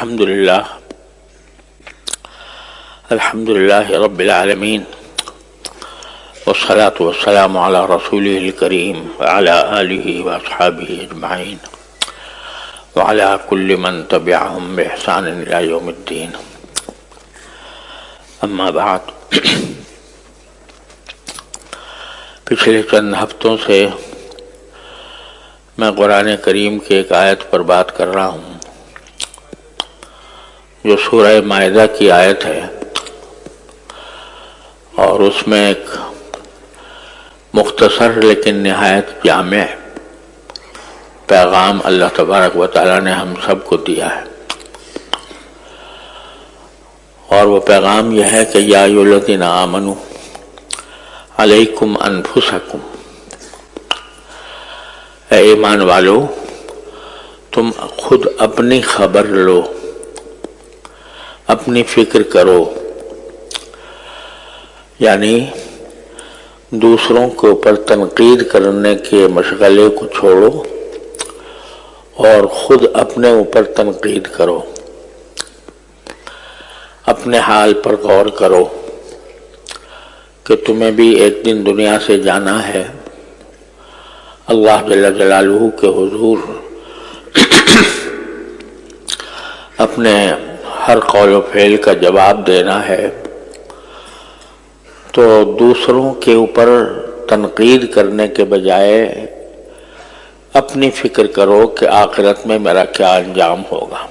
الحمد لله رب العالمين والصلاة والسلام على رسوله الكريم وعلى آله وأصحابه أجمعين وعلى كل من تبعهم بإحسان إلى يوم الدين أما بعد پچھلے چند ہفتوں سے میں قرآن کریم کی ایک آیت پر بات کر رہا ہوں جو سورہ مائدہ کی آیت ہے، اور اس میں ایک مختصر لیکن نہایت جامع پیغام اللہ تبارک و تعالیٰ نے ہم سب کو دیا ہے، اور وہ پیغام یہ ہے کہ یا ایھا الذین آمنوا علیکم انفسکم، اے ایمان والو تم خود اپنی خبر لو، اپنی فکر کرو، یعنی دوسروں کے اوپر تنقید کرنے کے مشغلے کو چھوڑو اور خود اپنے اوپر تنقید کرو، اپنے حال پر غور کرو کہ تمہیں بھی ایک دن دنیا سے جانا ہے، اللہ جل جلالہ کے حضور اپنے ہر قول و فعل کا جواب دینا ہے، تو دوسروں کے اوپر تنقید کرنے کے بجائے اپنی فکر کرو کہ آخرت میں میرا کیا انجام ہوگا۔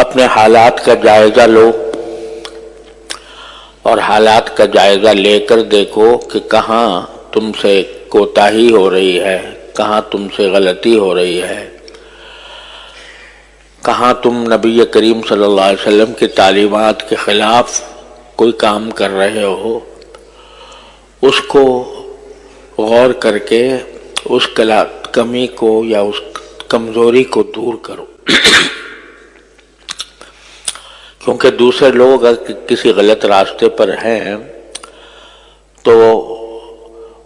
اپنے حالات کا جائزہ لو اور حالات کا جائزہ لے کر دیکھو کہ کہاں تم سے کوتاہی ہو رہی ہے، کہاں تم سے غلطی ہو رہی ہے، کہاں تم نبی کریم صلی اللہ علیہ وسلم کی تعلیمات کے خلاف کوئی کام کر رہے ہو، اس کو غور کر کے اس کمی کو یا اس کمزوری کو دور کرو، کیونکہ دوسرے لوگ اگر کسی غلط راستے پر ہیں تو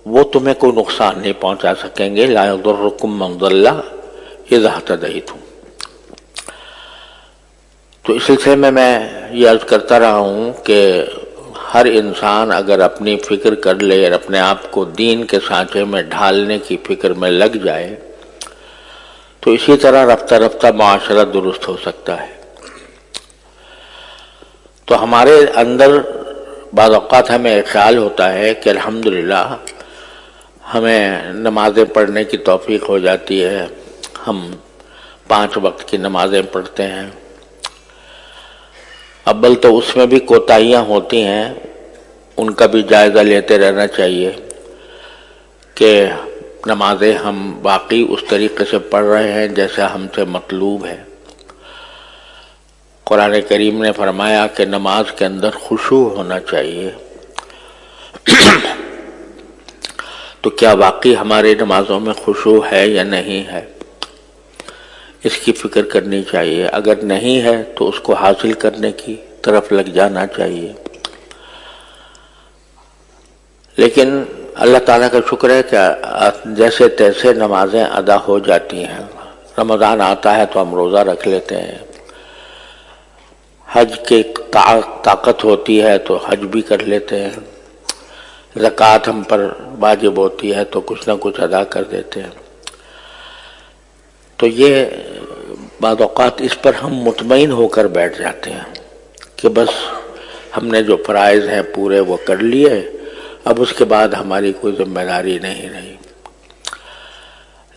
وہ تمہیں کوئی نقصان نہیں پہنچا سکیں گے، لا یضرکم من ضل اذا اہتدیتم۔ تو اس سلسلے میں یہ عرض کرتا رہا ہوں کہ ہر انسان اگر اپنی فکر کر لے اور اپنے آپ کو دین کے سانچے میں ڈھالنے کی فکر میں لگ جائے تو اسی طرح رفتہ رفتہ معاشرہ درست ہو سکتا ہے۔ تو ہمارے اندر بعض اوقات ہمیں خیال ہوتا ہے کہ الحمدللہ ہمیں نمازیں پڑھنے کی توفیق ہو جاتی ہے، ہم 5 وقت کی نمازیں پڑھتے ہیں، اول تو اس میں بھی کوتاہیاں ہوتی ہیں، ان کا بھی جائزہ لیتے رہنا چاہیے کہ نمازیں ہم واقعی اس طریقے سے پڑھ رہے ہیں جیسا ہم سے مطلوب ہے۔ قرآن کریم نے فرمایا کہ نماز کے اندر خشوع ہونا چاہیے، تو کیا واقعی ہماری نمازوں میں خشوع ہے یا نہیں ہے، اس کی فکر کرنی چاہیے۔ اگر نہیں ہے تو اس کو حاصل کرنے کی طرف لگ جانا چاہیے۔ لیکن اللہ تعالیٰ کا شکر ہے کہ جیسے تیسے نمازیں ادا ہو جاتی ہیں۔ رمضان آتا ہے تو ہم روزہ رکھ لیتے ہیں، حج کی طاقت ہوتی ہے تو حج بھی کر لیتے ہیں، زکوٰۃ ہم پر واجب ہوتی ہے تو کچھ نہ کچھ ادا کر دیتے ہیں۔ تو یہ بعض اوقات اس پر ہم مطمئن ہو کر بیٹھ جاتے ہیں کہ بس ہم نے جو فرائض ہیں پورے وہ کر لیے، اب اس کے بعد ہماری کوئی ذمہ داری نہیں رہی۔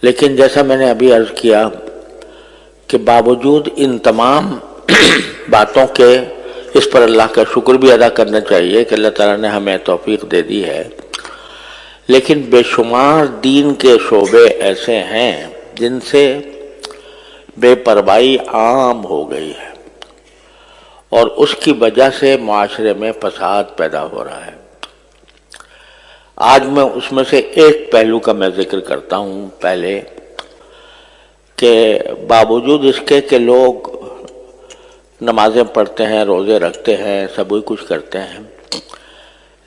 لیکن جیسا میں نے ابھی عرض کیا کہ باوجود ان تمام باتوں کے اس پر اللہ کا شکر بھی ادا کرنا چاہیے کہ اللہ تعالیٰ نے ہمیں توفیق دے دی ہے، لیکن بے شمار دین کے شعبے ایسے ہیں جن سے بے پرواہی عام ہو گئی ہے، اور اس کی وجہ سے معاشرے میں فساد پیدا ہو رہا ہے۔ آج میں اس میں سے ایک پہلو کا میں ذکر کرتا ہوں پہلے، کہ باوجود اس کے کہ لوگ نمازیں پڑھتے ہیں، روزے رکھتے ہیں، سب کچھ کرتے ہیں،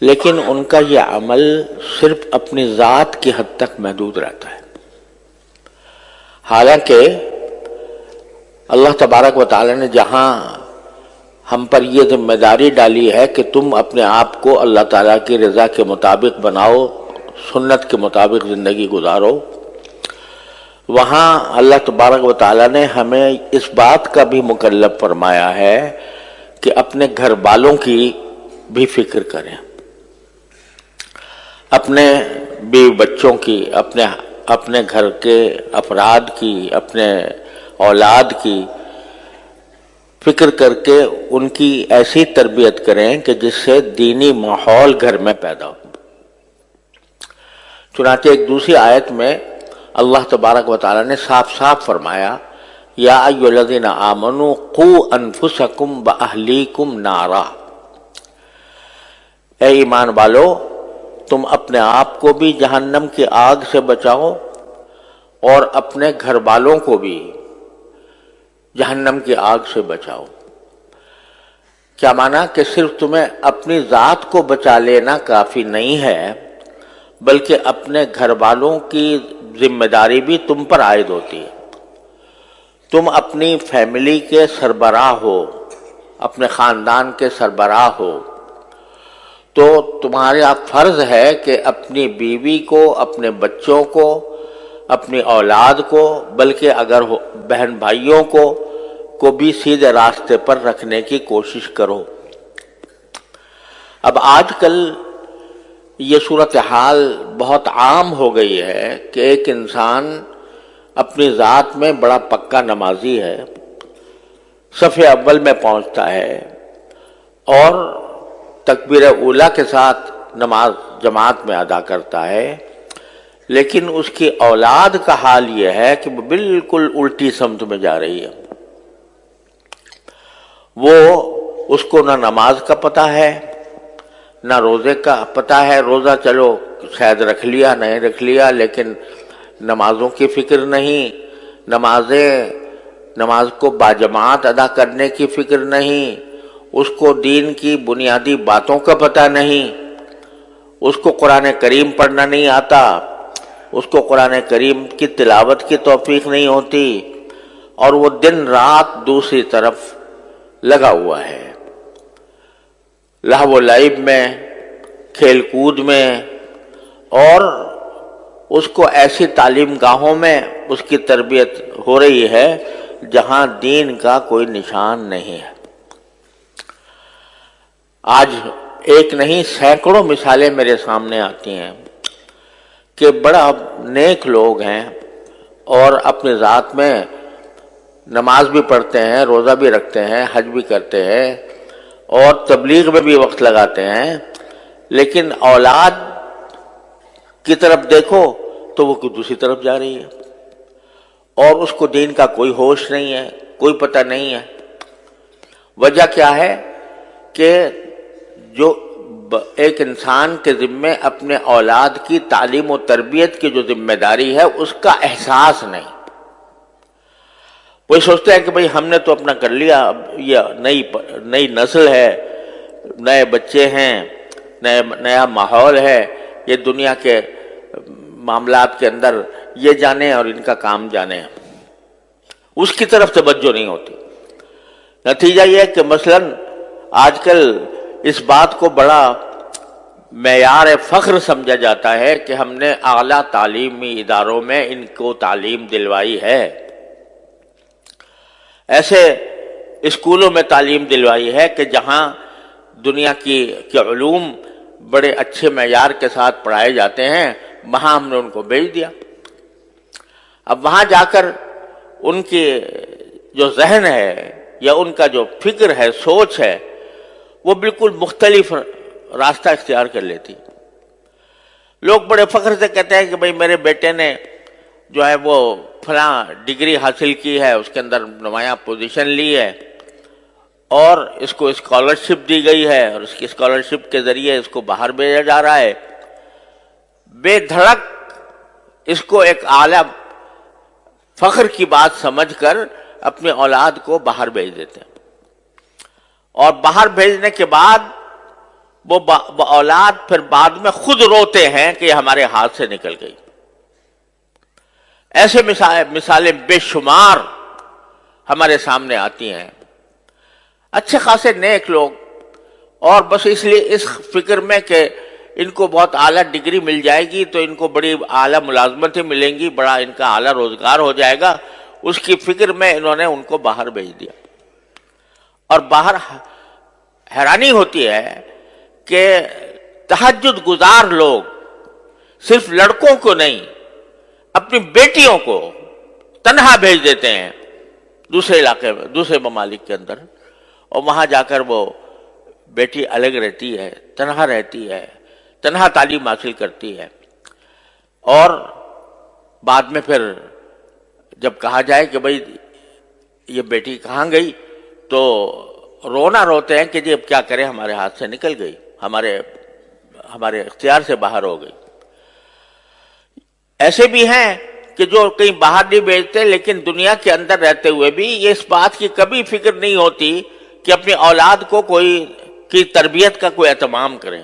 لیکن ان کا یہ عمل صرف اپنی ذات کی حد تک محدود رہتا ہے۔ حالانکہ اللہ تبارک و تعالی نے جہاں ہم پر یہ ذمہ داری ڈالی ہے کہ تم اپنے آپ کو اللہ تعالیٰ کی رضا کے مطابق بناؤ، سنت کے مطابق زندگی گزارو، وہاں اللہ تبارک و تعالیٰ نے ہمیں اس بات کا بھی مکلف فرمایا ہے کہ اپنے گھر والوں کی بھی فکر کریں، اپنے بیوی بچوں کی، اپنے گھر کے افراد کی، اپنے اولاد کی فکر کر کے ان کی ایسی تربیت کریں کہ جس سے دینی ماحول گھر میں پیدا ہو۔ چنانچہ ایک دوسری آیت میں اللہ تبارک و تعالی نے صاف صاف فرمایا، یا ایھا الذین آمنوا قوا انفسکم واہلیکم نارا، اے ایمان والو تم اپنے آپ کو بھی جہنم کی آگ سے بچاؤ اور اپنے گھر والوں کو بھی جہنم کی آگ سے بچاؤ۔ کیا مانا کہ صرف تمہیں اپنی ذات کو بچا لینا کافی نہیں ہے، بلکہ اپنے گھر والوں کی ذمہ داری بھی تم پر عائد ہوتی ہے۔ تم اپنی فیملی کے سربراہ ہو، اپنے خاندان کے سربراہ ہو، تو تمہارا فرض ہے کہ اپنی بیوی کو، اپنے بچوں کو، اپنی اولاد کو، بلکہ اگر بہن بھائیوں کو بھی سیدھے راستے پر رکھنے کی کوشش کرو۔ اب آج کل یہ صورتحال بہت عام ہو گئی ہے کہ ایک انسان اپنی ذات میں بڑا پکا نمازی ہے، صف اول میں پہنچتا ہے اور تکبیر اولیٰ کے ساتھ نماز جماعت میں ادا کرتا ہے، لیکن اس کی اولاد کا حال یہ ہے کہ وہ بالکل الٹی سمت میں جا رہی ہے۔ وہ اس کو نہ نماز کا پتہ ہے، نہ روزے کا پتہ ہے، روزہ چلو شاید رکھ لیا نہیں رکھ لیا، لیکن نمازوں کی فکر نہیں، نماز کو باجماعت ادا کرنے کی فکر نہیں، اس کو دین کی بنیادی باتوں کا پتہ نہیں، اس کو قرآن کریم پڑھنا نہیں آتا، اس کو قرآن کریم کی تلاوت کی توفیق نہیں ہوتی، اور وہ دن رات دوسری طرف لگا ہوا ہے، لہو و لعب میں، کھیل کود میں، اور اس کو ایسی تعلیم گاہوں میں اس کی تربیت ہو رہی ہے جہاں دین کا کوئی نشان نہیں ہے۔ آج ایک نہیں سینکڑوں مثالیں میرے سامنے آتی ہیں کہ بڑا نیک لوگ ہیں اور اپنی ذات میں نماز بھی پڑھتے ہیں، روزہ بھی رکھتے ہیں، حج بھی کرتے ہیں اور تبلیغ میں بھی وقت لگاتے ہیں، لیکن اولاد کی طرف دیکھو تو وہ دوسری طرف جا رہی ہے اور اس کو دین کا کوئی ہوش نہیں ہے، کوئی پتہ نہیں ہے۔ وجہ کیا ہے کہ جو ایک انسان کے ذمے اپنے اولاد کی تعلیم و تربیت کی جو ذمہ داری ہے اس کا احساس نہیں۔ وہ سوچتے ہیں کہ بھئی ہم نے تو اپنا کر لیا، اب یہ نئی نسل ہے، نئے بچے ہیں، نیا ماحول ہے، یہ دنیا کے معاملات کے اندر یہ جانے اور ان کا کام جانے، اس کی طرف توجہ نہیں ہوتی۔ نتیجہ یہ ہے کہ مثلاً آج کل اس بات کو بڑا معیار فخر سمجھا جاتا ہے کہ ہم نے اعلیٰ تعلیمی اداروں میں ان کو تعلیم دلوائی ہے، ایسے اسکولوں میں تعلیم دلوائی ہے کہ جہاں دنیا کے علوم بڑے اچھے معیار کے ساتھ پڑھائے جاتے ہیں، وہاں ہم نے ان کو بھیج دیا۔ اب وہاں جا کر ان کی جو ذہن ہے یا ان کا جو فکر ہے، سوچ ہے، وہ بالکل مختلف راستہ اختیار کر لیتی۔ لوگ بڑے فخر سے کہتے ہیں کہ بھئی میرے بیٹے نے جو ہے وہ فلاں ڈگری حاصل کی ہے، اس کے اندر نمایاں پوزیشن لی ہے، اور اس کو اسکالرشپ دی گئی ہے اور اس کی اسکالرشپ کے ذریعے اس کو باہر بھیجا جا رہا ہے۔ بے دھڑک اس کو ایک اعلیٰ فخر کی بات سمجھ کر اپنی اولاد کو باہر بھیج دیتے ہیں، اور باہر بھیجنے کے بعد وہ اولاد پھر بعد میں خود روتے ہیں کہ یہ ہمارے ہاتھ سے نکل گئی۔ ایسے مثالیں بے شمار ہمارے سامنے آتی ہیں، اچھے خاصے نیک لوگ، اور بس اس لیے اس فکر میں کہ ان کو بہت اعلیٰ ڈگری مل جائے گی تو ان کو بڑی اعلیٰ ملازمتیں ملیں گی، بڑا ان کا اعلیٰ روزگار ہو جائے گا، اس کی فکر میں انہوں نے ان کو باہر بھیج دیا۔ اور باہر حیرانی ہوتی ہے کہ تہجد گزار لوگ صرف لڑکوں کو نہیں، اپنی بیٹیوں کو تنہا بھیج دیتے ہیں دوسرے علاقے میں، دوسرے ممالک کے اندر، اور وہاں جا کر وہ بیٹی الگ رہتی ہے، تنہا رہتی ہے، تنہا تعلیم حاصل کرتی ہے، اور بعد میں پھر جب کہا جائے کہ بھئی یہ بیٹی کہاں گئی تو رونا روتے ہیں کہ جی اب کیا کریں، ہمارے ہاتھ سے نکل گئی، ہمارے اختیار سے باہر ہو گئی۔ ایسے بھی ہیں کہ جو کہیں باہر نہیں بھیجتے لیکن دنیا کے اندر رہتے ہوئے بھی یہ اس بات کی کبھی فکر نہیں ہوتی کہ اپنی اولاد کو کی تربیت کا کوئی اہتمام کریں۔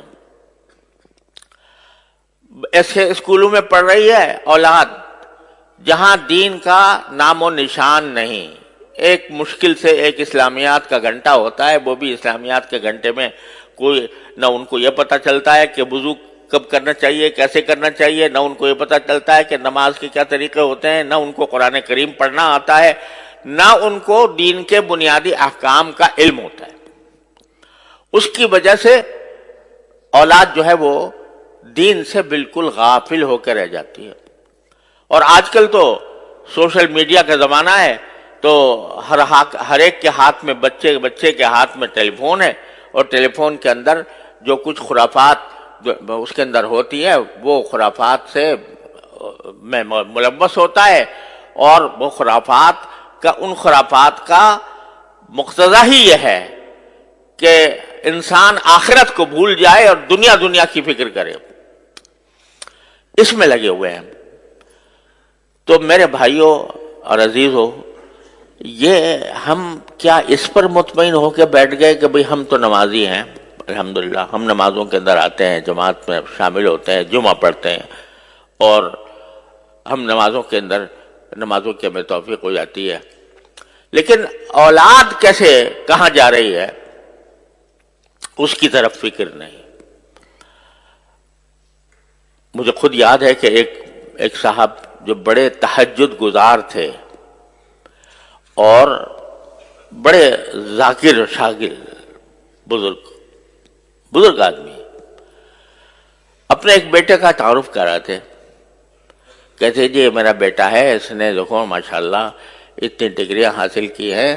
ایسے اسکولوں میں پڑھ رہی ہے اولاد جہاں دین کا نام و نشان نہیں، ایک مشکل سے ایک اسلامیات کا گھنٹہ ہوتا ہے، وہ بھی اسلامیات کے گھنٹے میں کوئی نہ ان کو یہ پتہ چلتا ہے کہ وضو کب کرنا چاہیے، کیسے کرنا چاہیے، نہ ان کو یہ پتہ چلتا ہے کہ نماز کے کیا طریقے ہوتے ہیں، نہ ان کو قرآن کریم پڑھنا آتا ہے، نہ ان کو دین کے بنیادی احکام کا علم ہوتا ہے۔ اس کی وجہ سے اولاد جو ہے وہ دین سے بالکل غافل ہو کے رہ جاتی ہے۔ اور آج کل تو سوشل میڈیا کا زمانہ ہے، تو ہر ایک کے ہاتھ میں بچے کے ہاتھ میں ٹیلی فون ہے، اور ٹیلی فون کے اندر جو کچھ خرافات اس کے اندر ہوتی ہے وہ خرافات سے میں ملوث ہوتا ہے، اور وہ ان خرافات کا مقتضا ہی یہ ہے کہ انسان آخرت کو بھول جائے اور دنیا کی فکر کرے، اس میں لگے ہوئے ہیں۔ تو میرے بھائیوں اور عزیزوں، یہ ہم کیا اس پر مطمئن ہو کے بیٹھ گئے کہ بھئی ہم تو نمازی ہیں، الحمدللہ ہم نمازوں کے اندر آتے ہیں، جماعت میں شامل ہوتے ہیں، جمعہ پڑھتے ہیں، اور ہم نمازوں کی ہمیں توفیق ہو جاتی ہے، لیکن اولاد کیسے کہاں جا رہی ہے اس کی طرف فکر نہیں۔ مجھے خود یاد ہے کہ ایک صاحب جو بڑے تہجد گزار تھے اور بڑے ذاکر شاگر، بزرگ آدمی، اپنے ایک بیٹے کا تعارف کر رہے تھے، کہتے جی یہ میرا بیٹا ہے، اس نے دیکھو ماشاءاللہ اتنی ڈگریاں حاصل کی ہیں،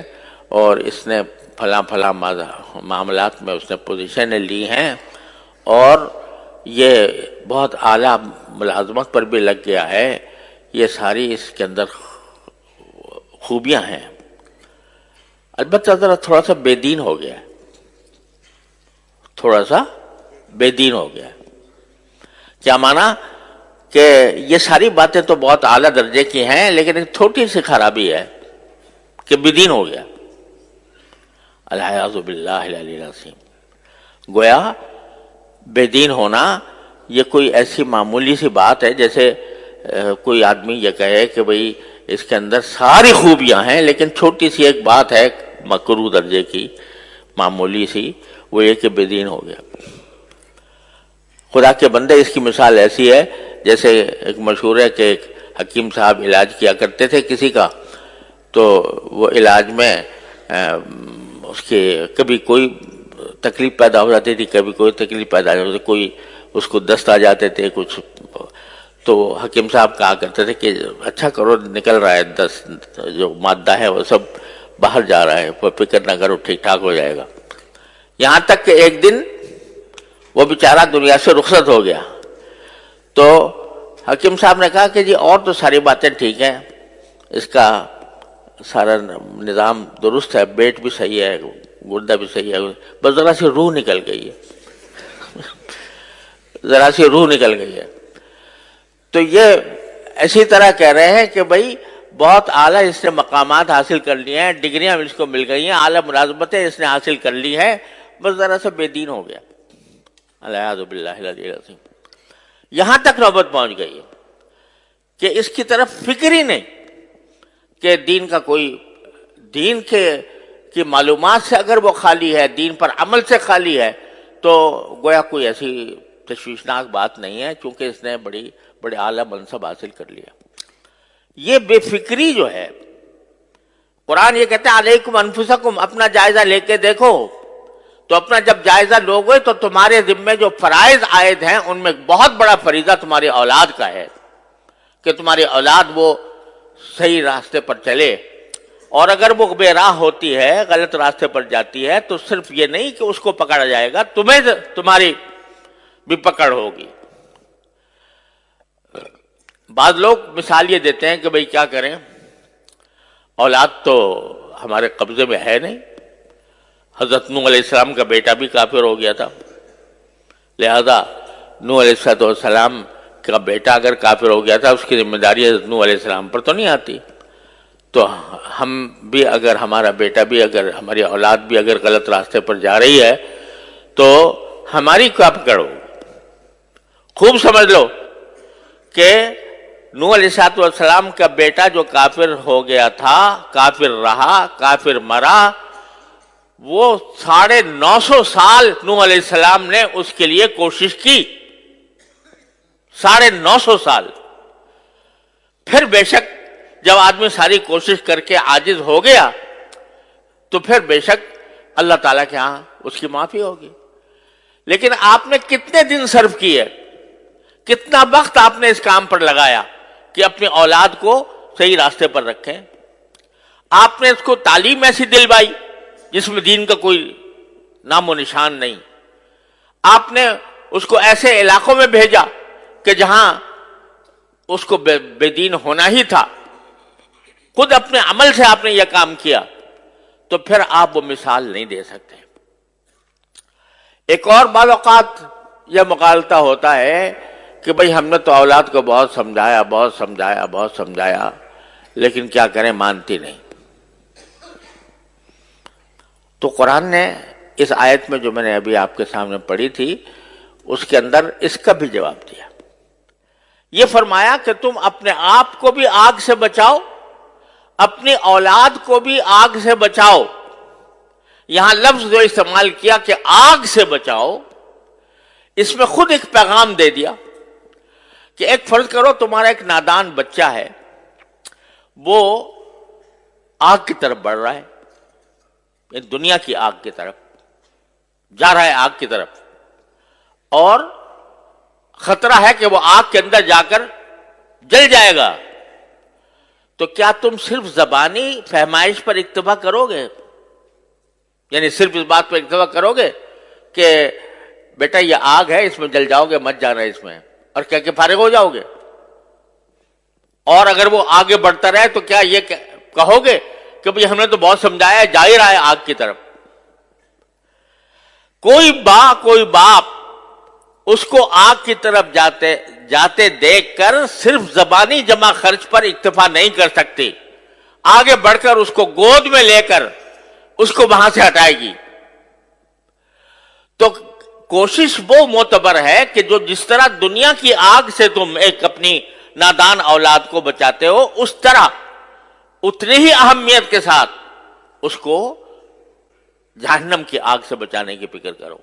اور اس نے فلاں معاملات میں اس نے پوزیشنیں لی ہیں، اور یہ بہت اعلیٰ ملازمت پر بھی لگ گیا ہے، یہ ساری اس کے اندر خوبیاں ہیں، البتہ ذرا تھوڑا سا بے دین ہو گیا، کیا مانا کہ یہ ساری باتیں تو بہت اعلیٰ درجے کی ہیں، لیکن ایک چھوٹی سی خرابی ہے کہ بے دین ہو گیا، العیاذ باللہ العلی العظیم۔ گویا بے دین ہونا یہ کوئی ایسی معمولی سی بات ہے جیسے کوئی آدمی یہ کہے کہ بھئی اس کے اندر ساری خوبیاں ہیں لیکن چھوٹی سی ایک بات ہے مکروہ درجے کی، معمولی سی، وہ یہ کہ بے دین ہو گیا۔ خدا کے بندے، اس کی مثال ایسی ہے جیسے ایک مشہور ہے کہ ایک حکیم صاحب علاج کیا کرتے تھے کسی کا، تو وہ علاج میں اس کے کبھی کوئی تکلیف پیدا ہو جاتی تھی، کبھی کوئی تکلیف پیدا ہو جاتی تھی، کوئی اس کو دست آ جاتے تھے کچھ، تو حکیم صاحب کہا کرتے تھے کہ اچھا کرو، نکل رہا ہے دست، جو مادہ ہے وہ سب باہر جا رہا ہے، کوئی فکر نہ کرو، ٹھیک ٹھاک ہو جائے گا۔ یہاں تک کہ ایک دن وہ بیچارہ دنیا سے رخصت ہو گیا، تو حکیم صاحب نے کہا کہ جی اور تو ساری باتیں ٹھیک ہیں، اس کا سارا نظام درست ہے، پیٹ بھی صحیح ہے، گردہ بھی صحیح ہے، بس ذرا سی روح نکل گئی ہے، تو یہ اسی طرح کہہ رہے ہیں کہ بھائی بہت اعلیٰ اس نے مقامات حاصل کر لیے ہیں، ڈگریاں اس کو مل گئی ہیں، اعلیٰ ملازمتیں اس نے حاصل کر لی ہیں، بس ذرا سا بے دین ہو گیا، العیاذ باللہ العلی العظیم۔ یہاں تک نوبت پہنچ گئی ہے کہ اس کی طرف فکر ہی نہیں کہ دین کا کوئی دین کی معلومات سے اگر وہ خالی ہے، دین پر عمل سے خالی ہے، تو گویا کوئی ایسی تشویشناک بات نہیں ہے، چونکہ اس نے بڑے اعلیٰ منصب حاصل کر لیا۔ یہ بے فکری جو ہے، قرآن یہ کہتا ہے علیکم انفسکم، اپنا جائزہ لے کے دیکھو۔ تو اپنا جب جائزہ لوگے تو تمہارے ذمے جو فرائض عائد ہیں ان میں بہت بڑا فریضہ تمہاری اولاد کا ہے کہ تمہاری اولاد وہ صحیح راستے پر چلے، اور اگر وہ بے راہ ہوتی ہے، غلط راستے پر جاتی ہے، تو صرف یہ نہیں کہ اس کو پکڑا جائے گا، تمہاری بھی پکڑ ہوگی۔ بعض لوگ مثال یہ دیتے ہیں کہ بھئی کیا کریں، اولاد تو ہمارے قبضے میں ہے نہیں، حضرت نوح علیہ السلام کا بیٹا بھی کافر ہو گیا تھا، لہذا نوح علیہ السلام کا بیٹا اگر کافر ہو گیا تھا، اس کی ذمہ داری حضرت نوح علیہ السلام پر تو نہیں آتی۔ تو ہم بھی اگر، ہمارا بیٹا بھی اگر، ہماری اولاد بھی اگر غلط راستے پر جا رہی ہے تو ہماری کیا پکڑ ہو؟ خوب سمجھ لو کہ نوح علیہ السلام کا بیٹا جو کافر ہو گیا تھا، کافر رہا، کافر مرا، وہ 950 سال نوح علیہ السلام نے اس کے لیے کوشش کی، 950 سال۔ پھر بے شک جب آدمی ساری کوشش کر کے عاجز ہو گیا تو پھر بے شک اللہ تعالیٰ کے ہاں اس کی معافی ہوگی۔ لیکن آپ نے کتنے دن صرف کیے، کتنا وقت آپ نے اس کام پر لگایا کہ اپنی اولاد کو صحیح راستے پر رکھیں؟ آپ نے اس کو تعلیم ایسی دلوائی جس میں دین کا کوئی نام و نشان نہیں، آپ نے اس کو ایسے علاقوں میں بھیجا کہ جہاں اس کو بے دین ہونا ہی تھا، خود اپنے عمل سے آپ نے یہ کام کیا، تو پھر آپ وہ مثال نہیں دے سکتے۔ ایک اور بعض اوقات یہ مغالطہ ہوتا ہے کہ بھئی ہم نے تو اولاد کو بہت سمجھایا لیکن کیا کریں، مانتی نہیں۔ تو قرآن نے اس آیت میں جو میں نے ابھی آپ کے سامنے پڑھی تھی، اس کے اندر اس کا بھی جواب دیا۔ یہ فرمایا کہ تم اپنے آپ کو بھی آگ سے بچاؤ، اپنی اولاد کو بھی آگ سے بچاؤ۔ یہاں لفظ جو استعمال کیا کہ آگ سے بچاؤ، اس میں خود ایک پیغام دے دیا کہ ایک فرض کرو تمہارا ایک نادان بچہ ہے، وہ آگ کی طرف بڑھ رہا ہے، دنیا کی آگ کی طرف جا رہا ہے، آگ کی طرف، اور خطرہ ہے کہ وہ آگ کے اندر جا کر جل جائے گا۔ تو کیا تم صرف زبانی فہمائش پر اکتفا کرو گے؟ یعنی صرف اس بات پر اکتفا کرو گے کہ بیٹا یہ آگ ہے، اس میں جل جاؤ گے، مت جانا اس میں، اور کیا کہ فارغ ہو جاؤ گے؟ اور اگر وہ آگے بڑھتا رہے تو کیا یہ کہو گے کہ بھئی ہم نے تو بہت سمجھایا، جا ہی رہا ہے آگ کی طرف؟ کوئی باپ اس کو آگ کی طرف جاتے دیکھ کر صرف زبانی جمع خرچ پر اکتفا نہیں کر سکتی، آگے بڑھ کر اس کو گود میں لے کر اس کو وہاں سے ہٹائے گی۔ تو کوشش وہ معتبر ہے کہ جو جس طرح دنیا کی آگ سے تم ایک اپنی نادان اولاد کو بچاتے ہو، اس طرح اتنی ہی اہمیت کے ساتھ اس کو جہنم کی آگ سے بچانے کی فکر کرو۔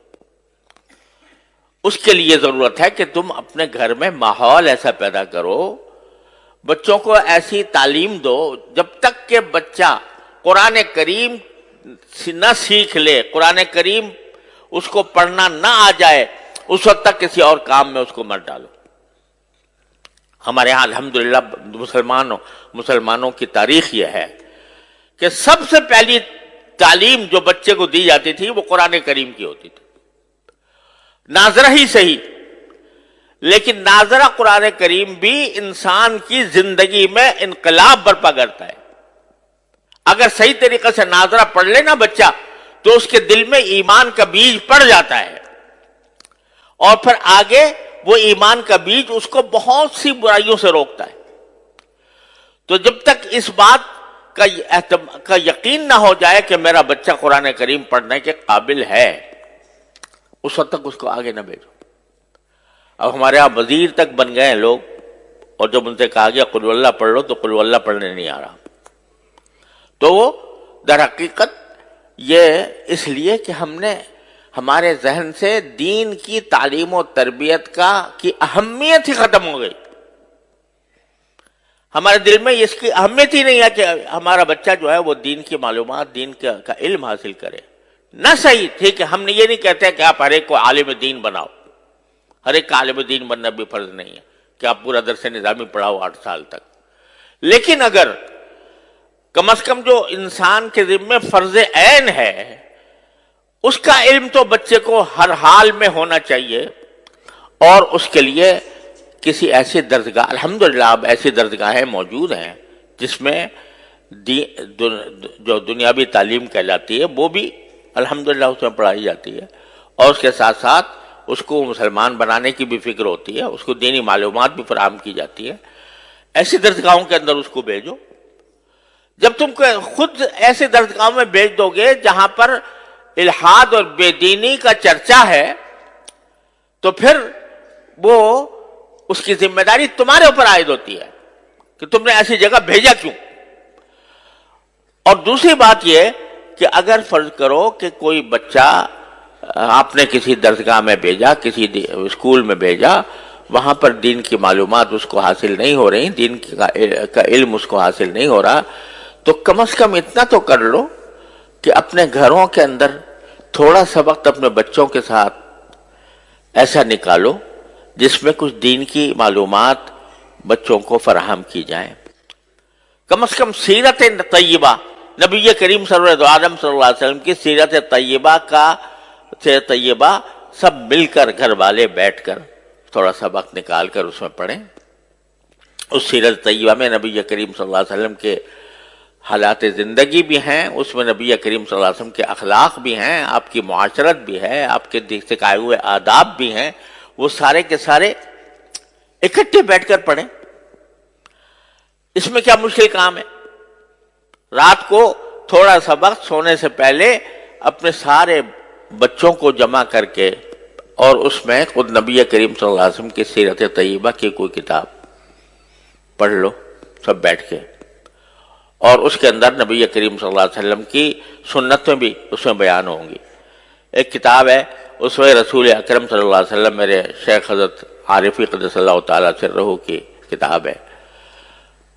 اس کے لیے ضرورت ہے کہ تم اپنے گھر میں ماحول ایسا پیدا کرو، بچوں کو ایسی تعلیم دو، جب تک کہ بچہ قرآن کریم نہ سیکھ لے، قرآن کریم اس کو پڑھنا نہ آ جائے، اس وقت تک کسی اور کام میں اس کو مت ڈالو۔ ہمارے ہاں الحمدللہ مسلمانوں کی تاریخ یہ ہے کہ سب سے پہلی تعلیم جو بچے کو دی جاتی تھی وہ قرآن کریم کی ہوتی تھی، ناظرہ ہی صحیح، لیکن ناظرہ قرآن کریم بھی انسان کی زندگی میں انقلاب برپا کرتا ہے۔ اگر صحیح طریقے سے ناظرہ پڑھ لے نا بچہ، تو اس کے دل میں ایمان کا بیج پڑ جاتا ہے، اور پھر آگے وہ ایمان کا بیج اس کو بہت سی برائیوں سے روکتا ہے۔ تو جب تک اس بات کا یقین نہ ہو جائے کہ میرا بچہ قرآن کریم پڑھنے کے قابل ہے، اس وقت تک اس کو آگے نہ بھیجو۔ اب ہمارے ہاں وزیر تک بن گئے ہیں لوگ، اور جب ان سے کہا گیا قل اللہ پڑھ لو تو قل اللہ پڑھنے نہیں آ رہا، تو وہ در حقیقت یہ اس لیے کہ ہم نے ہمارے ذہن سے دین کی تعلیم و تربیت کی اہمیت ہی ختم ہو گئی. ہمارے دل میں اس کی اہمیت ہی نہیں ہے کہ ہمارا بچہ جو ہے وہ دین کی معلومات، دین کا علم حاصل کرے. نہ صحیح، ٹھیک ہے، ہم نے یہ نہیں کہتے کہ آپ ہر ایک کو عالم دین بناؤ، ہر ایک کا عالم دین بننا بھی فرض نہیں ہے کہ آپ پورا درس نظامی پڑھاؤ 8 سال تک. لیکن اگر کم از کم جو انسان کے ذمہ فرض عین ہے اس کا علم تو بچے کو ہر حال میں ہونا چاہیے. اور اس کے لیے کسی ایسی درسگاہ، الحمدللہ اب ایسی درسگاہیں موجود ہیں جس میں جو دنیاوی تعلیم کہلاتی ہے وہ بھی الحمدللہ اس میں پڑھائی جاتی ہے، اور اس کے ساتھ ساتھ اس کو مسلمان بنانے کی بھی فکر ہوتی ہے، اس کو دینی معلومات بھی فراہم کی جاتی ہے. ایسی درسگاہوں کے اندر اس کو بھیجو. جب تم خود ایسے درسگاہوں میں بھیج دو گے جہاں پر الحاد اور بے دینی کا چرچا ہے تو پھر وہ اس کی ذمہ داری تمہارے اوپر عائد ہوتی ہے کہ تم نے ایسی جگہ بھیجا کیوں. اور دوسری بات یہ کہ اگر فرض کرو کہ کوئی بچہ آپ نے کسی درسگاہ میں بھیجا، کسی اسکول میں بھیجا، وہاں پر دین کی معلومات اس کو حاصل نہیں ہو رہی، دین کا علم اس کو حاصل نہیں ہو رہا، تو کم از کم اتنا تو کر لو کہ اپنے گھروں کے اندر تھوڑا سا وقت اپنے بچوں کے ساتھ ایسا نکالو جس میں کچھ دین کی معلومات بچوں کو فراہم کی جائیں. کم از کم سیرت طیبہ، نبی کریم صلی اللہ علیہ وسلم کی سیرت طیبہ سب مل کر گھر والے بیٹھ کر تھوڑا سا وقت نکال کر اس میں پڑھیں. اس سیرت طیبہ میں نبی کریم صلی اللہ علیہ وسلم کے حالات زندگی بھی ہیں، اس میں نبی کریم صلی اللہ علیہ وسلم کے اخلاق بھی ہیں، آپ کی معاشرت بھی ہے، آپ کے سکھائے ہوئے آداب بھی ہیں. وہ سارے کے سارے اکٹھے بیٹھ کر پڑھیں. اس میں کیا مشکل کام ہے؟ رات کو تھوڑا سا وقت سونے سے پہلے اپنے سارے بچوں کو جمع کر کے اور اس میں خود نبی کریم صلی اللہ علیہ وسلم کی سیرت طیبہ کی کوئی کتاب پڑھ لو سب بیٹھ کے، اور اس کے اندر نبی کریم صلی اللہ علیہ وسلم کی سنتیں بھی اس میں بیان ہوں گی. ایک کتاب ہے اسوہ رسول اکرم صلی اللہ علیہ وسلم، میرے شیخ حضرت عارفی قدس اللہ تعالیٰ سرہ کی کتاب ہے،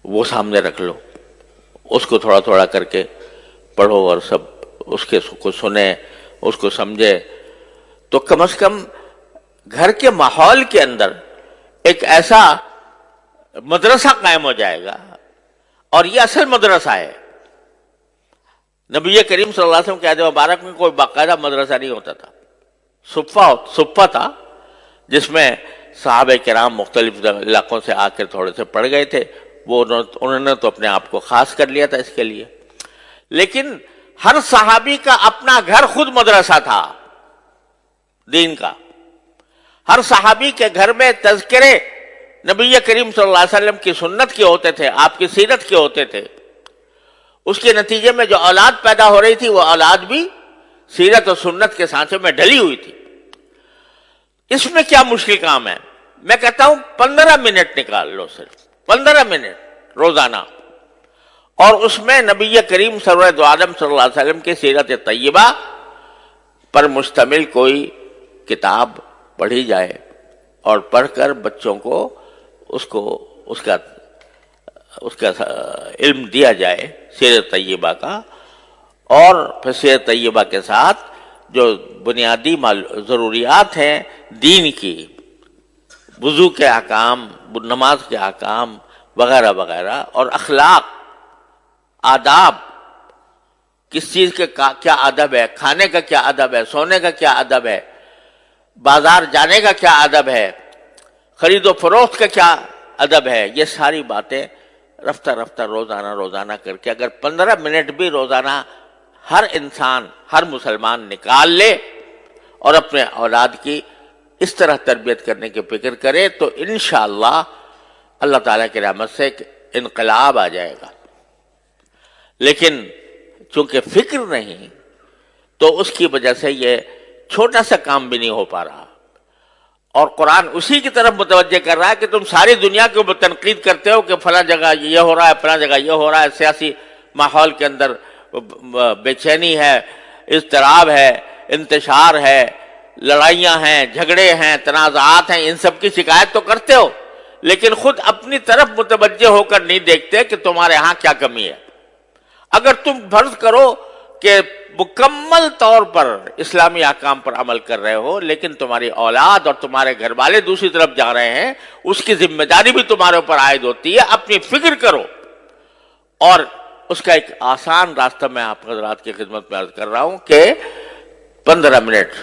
وہ سامنے رکھ لو، اس کو تھوڑا تھوڑا کر کے پڑھو اور سب اس کو سنیں، اس کو سمجھے، تو کم از کم گھر کے ماحول کے اندر ایک ایسا مدرسہ قائم ہو جائے گا. اور یہ اصل مدرسہ ہے. نبی کریم صلی اللہ علیہ وسلم کے عہد مبارک میں کوئی باقاعدہ مدرسہ نہیں ہوتا تھا، صفہ تھا جس میں صحابہ کرام مختلف علاقوں سے آ کر تھوڑے سے پڑھ گئے تھے. وہ انہوں نے تو اپنے آپ کو خاص کر لیا تھا اس کے لیے. لیکن ہر صحابی کا اپنا گھر خود مدرسہ تھا دین کا. ہر صحابی کے گھر میں تذکرے نبی کریم صلی اللہ علیہ وسلم کی سنت کے ہوتے تھے، آپ کی سیرت کے ہوتے تھے. اس کے نتیجے میں جو اولاد پیدا ہو رہی تھی وہ اولاد بھی سیرت اور سنت کے سانچے میں ڈلی ہوئی تھی. اس میں کیا مشکل کام ہے؟ میں کہتا ہوں 15 منٹ نکال لو، صرف 15 منٹ روزانہ، اور اس میں نبی کریم سرور دو عالم صلی اللہ علیہ وسلم کی سیرت طیبہ پر مشتمل کوئی کتاب پڑھی جائے، اور پڑھ کر بچوں کو اس کا علم دیا جائے سیرت طیبہ کا. اور پھر سیرت طیبہ کے ساتھ جو بنیادی ضروریات ہیں دین کی، وضو کے احکام، نماز کے احکام وغیرہ وغیرہ، اور اخلاق، آداب، کس چیز کے کیا ادب ہے، کھانے کا کیا ادب ہے، سونے کا کیا ادب ہے، بازار جانے کا کیا ادب ہے، خرید و فروخت کا کیا ادب ہے، یہ ساری باتیں رفتہ رفتہ روزانہ کر کے اگر 15 منٹ بھی روزانہ ہر انسان، ہر مسلمان نکال لے اور اپنے اولاد کی اس طرح تربیت کرنے کی فکر کرے تو انشاءاللہ اللہ تعالیٰ کی رحمت سے ایک انقلاب آ جائے گا. لیکن چونکہ فکر نہیں تو اس کی وجہ سے یہ چھوٹا سا کام بھی نہیں ہو پا رہا. اور قرآن اسی کی طرف متوجہ کر رہا ہے کہ تم ساری دنیا کے اوپر تنقید کرتے ہو کہ فلاں جگہ یہ ہو رہا ہے، فلاں جگہ یہ ہو رہا ہے، سیاسی ماحول کے اندر بے چینی ہے، اضطراب ہے، انتشار ہے، لڑائیاں ہیں، جھگڑے ہیں، تنازعات ہیں، ان سب کی شکایت تو کرتے ہو، لیکن خود اپنی طرف متوجہ ہو کر نہیں دیکھتے کہ تمہارے ہاں کیا کمی ہے۔ اگر تم فرض کرو کہ مکمل طور پر اسلامی احکام پر عمل کر رہے ہو، لیکن تمہاری اولاد اور تمہارے گھر والے دوسری طرف جا رہے ہیں، اس کی ذمہ داری بھی تمہارے اوپر عائد ہوتی ہے۔ اپنی فکر کرو، اور اس کا ایک آسان راستہ میں آپ حضرات کی خدمت میں عرض کر رہا ہوں کہ 15 منٹ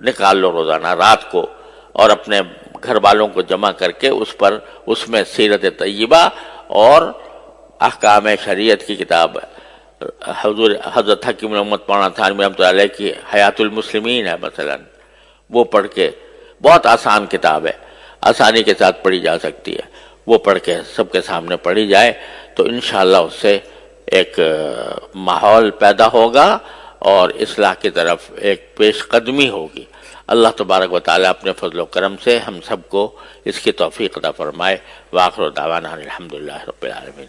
نکال لو روزانہ رات کو، اور اپنے گھر والوں کو جمع کر کے اس میں سیرت طیبہ اور احکام شریعت کی کتاب حضرت حکیم محمد مولانا تھانوی رحمۃ اللہ علیہ کی حیات المسلمین ہے مثلا، وہ پڑھ کے، بہت آسان کتاب ہے، آسانی کے ساتھ پڑھی جا سکتی ہے، وہ پڑھ کے سب کے سامنے پڑھی جائے تو انشاءاللہ اس سے ایک ماحول پیدا ہوگا اور اصلاح کی طرف ایک پیش قدمی ہوگی۔ اللہ تبارک و تعالیٰ اپنے فضل و کرم سے ہم سب کو اس کی توفیق عطا فرمائے۔ وآخر دعوانا الحمدللہ رب العالمین۔